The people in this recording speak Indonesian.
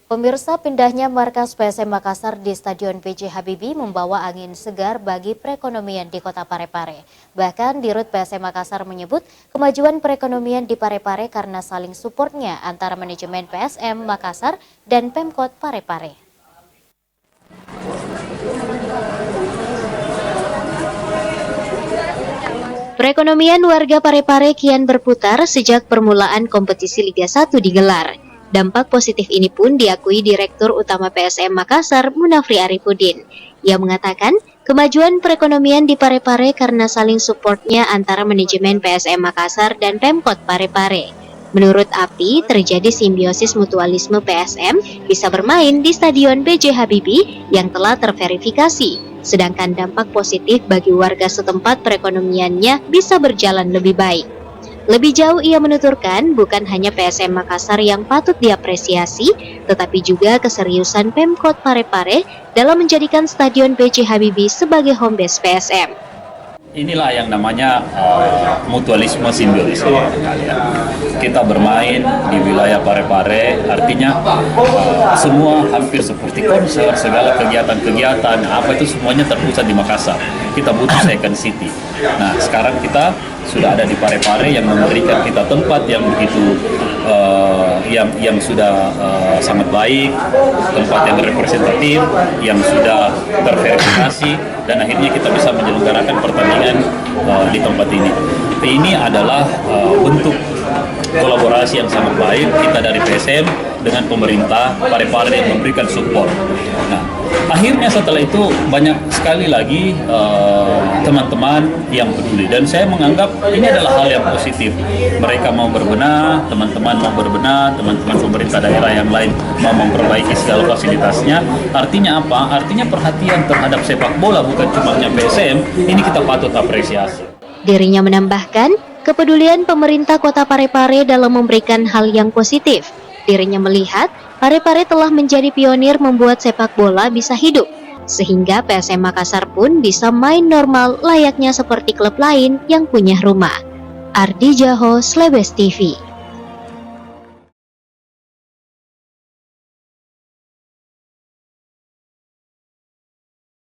Pemirsa, pindahnya markas PSM Makassar di Stadion B.J. Habibie membawa angin segar bagi perekonomian di Kota Parepare. Bahkan Dirut PSM Makassar menyebut kemajuan perekonomian di Parepare karena saling supportnya antara manajemen PSM Makassar dan Pemkot Parepare. Perekonomian warga Parepare kian berputar sejak permulaan kompetisi Liga 1 digelar. Dampak positif ini pun diakui Direktur Utama PSM Makassar, Munafri Arifudin. Ia mengatakan, kemajuan perekonomian di Parepare karena saling supportnya antara manajemen PSM Makassar dan Pemkot Parepare. Menurut Api, terjadi simbiosis mutualisme PSM bisa bermain di Stadion B.J. Habibie yang telah terverifikasi. Sedangkan dampak positif bagi warga setempat perekonomiannya bisa berjalan lebih baik. Lebih jauh ia menuturkan bukan hanya PSM Makassar yang patut diapresiasi, tetapi juga keseriusan Pemkot Parepare dalam menjadikan Stadion B.J. Habibie sebagai home base PSM. Inilah yang namanya mutualisme simbiosis. Kita bermain di wilayah Parepare, artinya semua hampir seperti konser, segala kegiatan-kegiatan, apa itu semuanya terpusat di Makassar. Kita butuh second city. Nah, sekarang kita sudah ada di Parepare yang memberikan kita tempat yang begitu yang sudah sangat baik, tempat yang representatif, yang sudah terverifikasi, dan akhirnya kita bisa menyelenggarakan pertandingan di tempat ini. Ini adalah bentuk kolaborasi yang sangat baik kita dari PSM dengan pemerintah Parepare yang memberikan support. Nah, akhirnya setelah itu banyak sekali lagi teman-teman yang peduli, dan saya menganggap ini adalah hal yang positif. Mereka mau berbenah, teman-teman mau berbenah, teman-teman pemerintah daerah yang lain mau memperbaiki segala fasilitasnya. Artinya apa? Artinya perhatian terhadap sepak bola bukan cuma PSM, ini kita patut apresiasi. Dirinya menambahkan, kepedulian pemerintah Kota Parepare dalam memberikan hal yang positif. Dirinya melihat Parepare telah menjadi pionir membuat sepak bola bisa hidup, sehingga PSM Makassar pun bisa main normal layaknya seperti klub lain yang punya rumah. Ardi Jaho, Slebes TV.